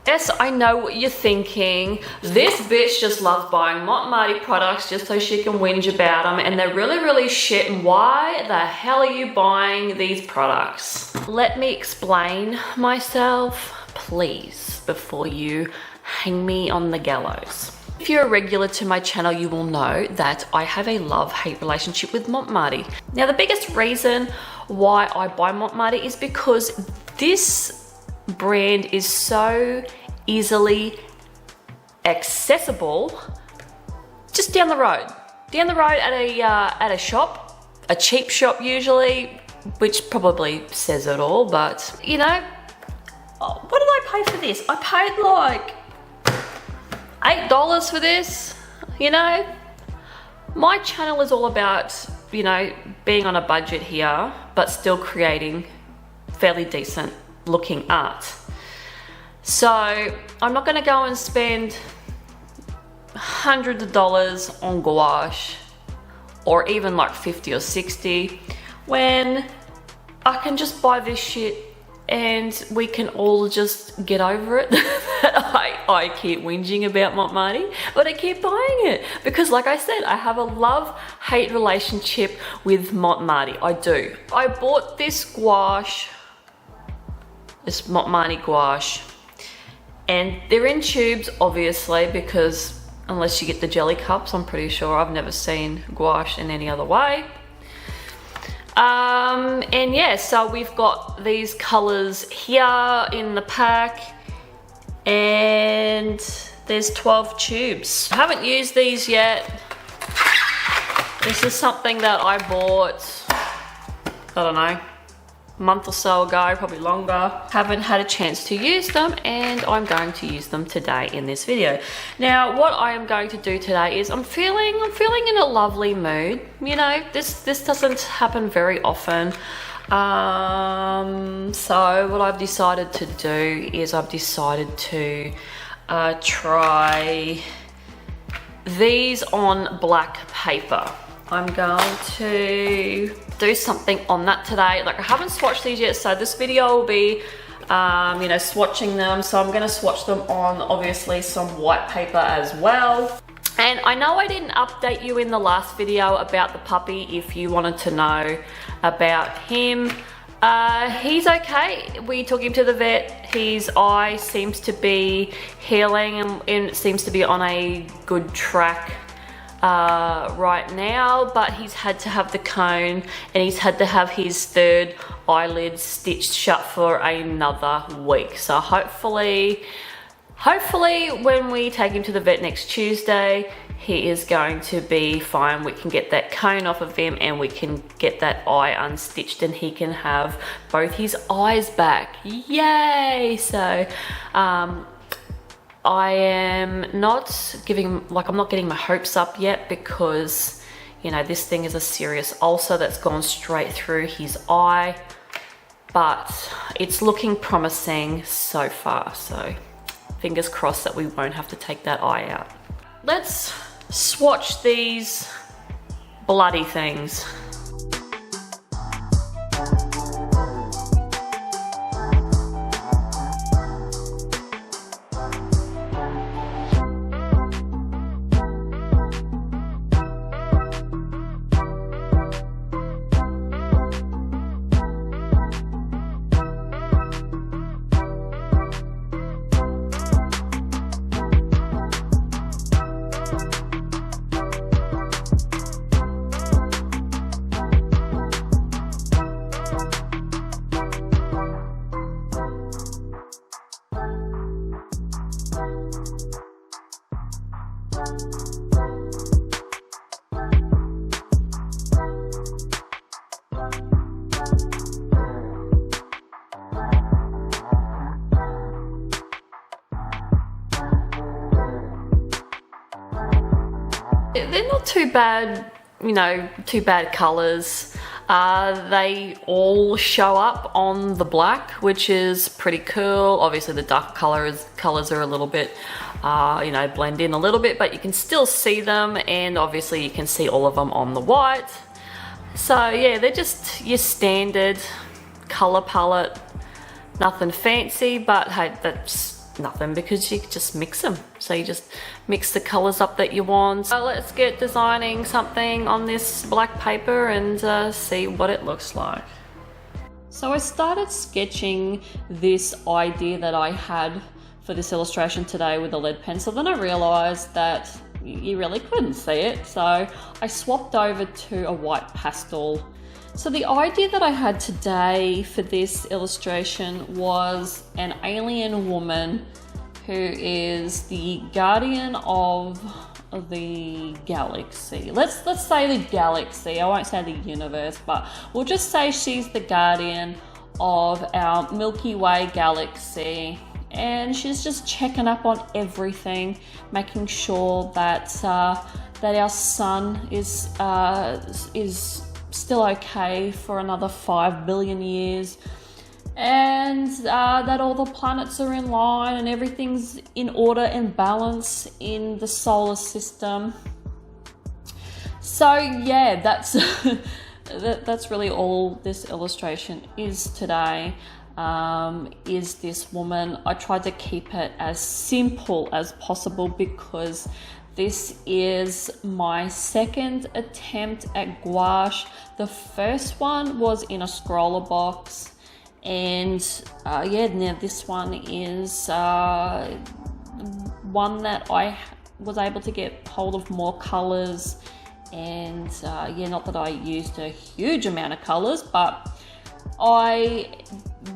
Yes, I know what you're thinking. This bitch just loves buying Mont Mardi products just so she can whinge about them, and they're really, really shit. And why the hell are you buying these products? Let me explain myself, please, before you hang me on the gallows. If you're a regular to my channel, you will know that I have a love-hate relationship with Mont Mardi. Now, the biggest reason why I buy Mont Mardi is because this brand is so easily accessible just down the road at a shop, a cheap shop usually, which probably says it all. But you know, what did I pay for this? I paid like $8 for this. You know, my channel is all about, you know, being on a budget here but still creating fairly decent looking art. So I'm not going to go and spend hundreds of dollars on gouache, or even like 50 or 60, when I can just buy this shit and we can all just get over it. I keep whinging about Mont Mardi, but I keep buying it because, like I said, I have a love-hate relationship with Mont Mardi. I do. I bought this gouache, this Mont Mardi gouache, and they're in tubes, obviously, because unless you get the jelly cups, I'm pretty sure I've never seen gouache in any other way. And yeah, so we've got these colors here in the pack, and there's 12 tubes. I haven't used these yet. This is something that I bought, I don't know, a month or so ago, probably longer. Haven't had a chance to use them, and I'm going to use them today in this video. Now, what I am going to do today is I'm feeling in a lovely mood. You know, this doesn't happen very often. So what I've decided to do is I've decided to try these on black paper. I'm going to do something on that today. Like, I haven't swatched these yet, so this video will be, you know, swatching them. So I'm gonna swatch them on, obviously, some white paper as well. And I know I didn't update you in the last video about the puppy if you wanted to know about him. He's okay. We took him to the vet. His eye seems to be healing and it seems to be on a good track right now, but he's had to have the cone and he's had to have his third eyelid stitched shut for another week. So hopefully when we take him to the vet next Tuesday, he is going to be fine. We can get that cone off of him and we can get that eye unstitched and he can have both his eyes back. Yay! So I am not giving, like, I'm not getting my hopes up yet because, you know, this thing is a serious ulcer that's gone straight through his eye, but it's looking promising so far. So fingers crossed that we won't have to take that eye out. Let's swatch these bloody things. They're not too bad, you know, too bad colors. They all show up on the black, which is pretty cool. Obviously the dark colors are a little bit, you know, blend in a little bit, but you can still see them, and obviously you can see all of them on the white. So yeah, they're just your standard color palette, nothing fancy, but hey, that's nothing because you just mix them. So you just mix the colors up that you want. So let's get designing something on this black paper and see what it looks like. So I started sketching this idea that I had for this illustration today with a lead pencil. Then I realized that you really couldn't see it. So I swapped over to a white pastel. So the idea that I had today for this illustration was an alien woman who is the guardian of the galaxy. Let's say the galaxy. I won't say the universe, but we'll just say she's the guardian of our Milky Way galaxy, and she's just checking up on everything, making sure that that our sun is still okay for another 5 billion years, and that all the planets are in line and everything's in order and balance in the solar system. So yeah, that's that's really all this illustration is today. Is this woman. I tried to keep it as simple as possible because this is my second attempt at gouache. The first one was in a scroller box, and yeah, now this one is one that I was able to get hold of more colors, and yeah, not that I used a huge amount of colors, but I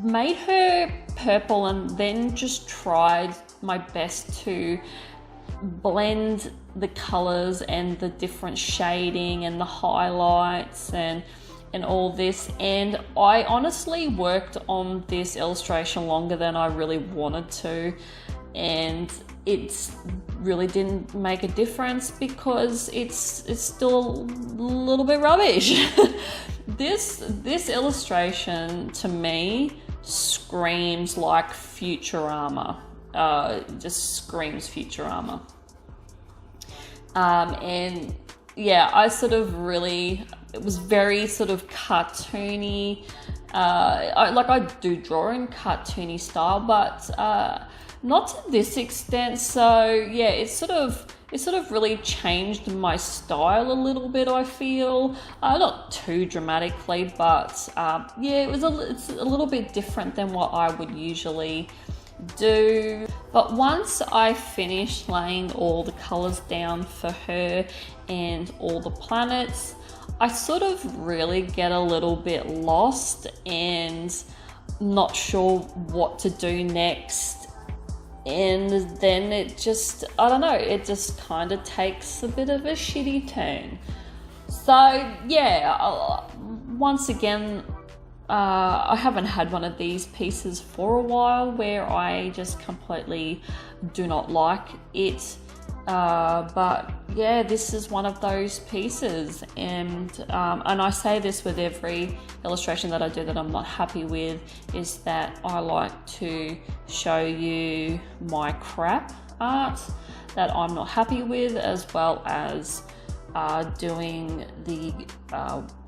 made her purple and then just tried my best to blend the colors and the different shading and the highlights and all this. And I honestly worked on this illustration longer than I really wanted to, and it really didn't make a difference because it's still a little bit rubbish. This illustration to me screams like Futurama. Just screams Futurama. And yeah, I sort of really, it was very sort of cartoony. I do draw in cartoony style, but not to this extent. So yeah, it sort of really changed my style a little bit, I feel. Not too dramatically, but yeah, it's a little bit different than what I would usually do. But once I finished laying all the colors down for her and all the planets, I sort of really get a little bit lost and not sure what to do next. And then it just, I don't know, it just kind of takes a bit of a shitty turn. So yeah, once again, I haven't had one of these pieces for a while where I just completely do not like it. But yeah, this is one of those pieces, and I say this with every illustration that I do that I'm not happy with, is that I like to show you my crap art that I'm not happy with, as well as doing the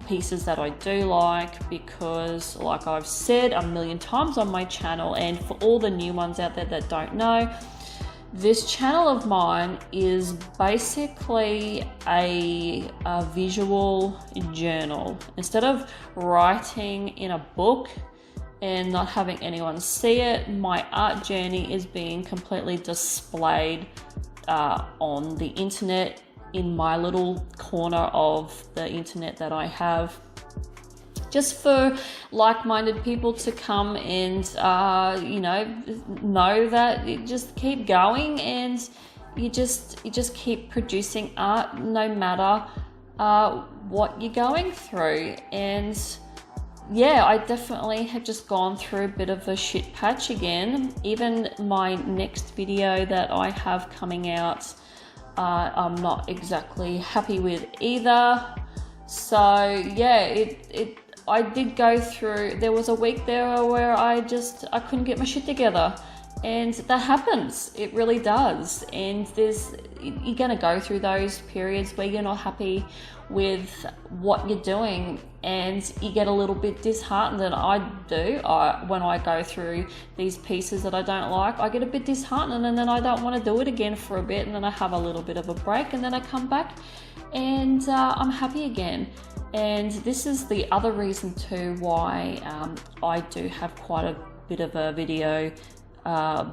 pieces that I do like, because like I've said a million times on my channel, and for all the new ones out there that don't know, this channel of mine is basically a visual journal. Instead of writing in a book and not having anyone see it, my art journey is being completely displayed on the internet, in my little corner of the internet that I have, just for like-minded people to come and know that you just keep going, and you just keep producing art no matter what you're going through. And yeah, I definitely have just gone through a bit of a shit patch again. Even my next video that I have coming out, I'm not exactly happy with either. So yeah, I did go through, there was a week there where I couldn't get my shit together, And that happens, it really does. And you're gonna go through those periods where you're not happy with what you're doing and you get a little bit disheartened, and I do. When I go through these pieces that I don't like, I get a bit disheartened, and then I don't want to do it again for a bit, and then I have a little bit of a break, and then I come back and I'm happy again. And this is the other reason too why I do have quite a bit of a video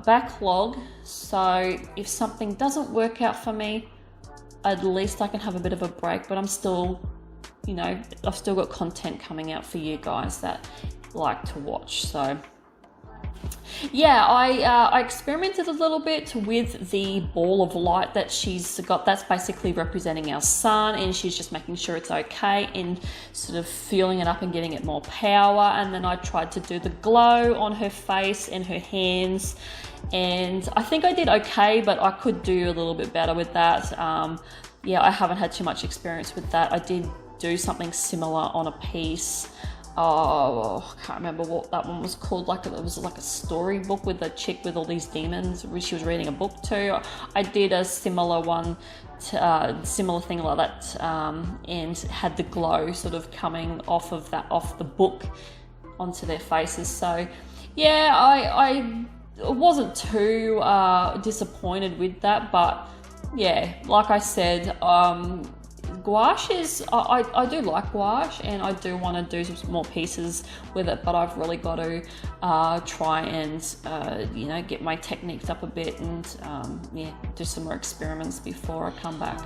backlog. So if something doesn't work out for me, at least I can have a bit of a break, but I'm still, you know, I've still got content coming out for you guys that like to watch. So yeah, I experimented a little bit with the ball of light that she's got. That's basically representing our sun, and she's just making sure it's okay and sort of fueling it up and giving it more power. And then I tried to do the glow on her face and her hands, and I think I did okay, but I could do a little bit better with that. Yeah, I haven't had too much experience with that. I did do something similar on a piece. Oh, I can't remember what that one was called. It was like a storybook with a chick with all these demons, which she was reading a book to. I did a similar one, similar thing like that, and had the glow sort of coming off the book onto their faces. So yeah, I wasn't too disappointed with that, but yeah, like I said, gouache is, I do like gouache, and I do want to do some more pieces with it, but I've really got to try and you know, get my techniques up a bit, and yeah, do some more experiments before I come back.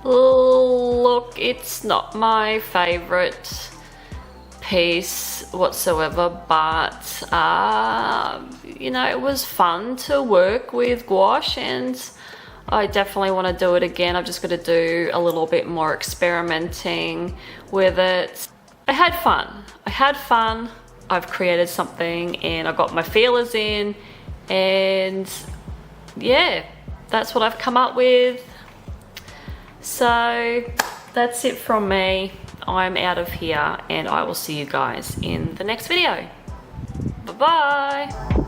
Look, it's not my favorite piece whatsoever, but you know, it was fun to work with gouache, and I definitely want to do it again. I've just got to do a little bit more experimenting with it. I had fun. I've created something, and I got my feelers in, and yeah, that's what I've come up with. So that's it from me. I'm out of here, and I will see you guys in the next video. Bye-bye.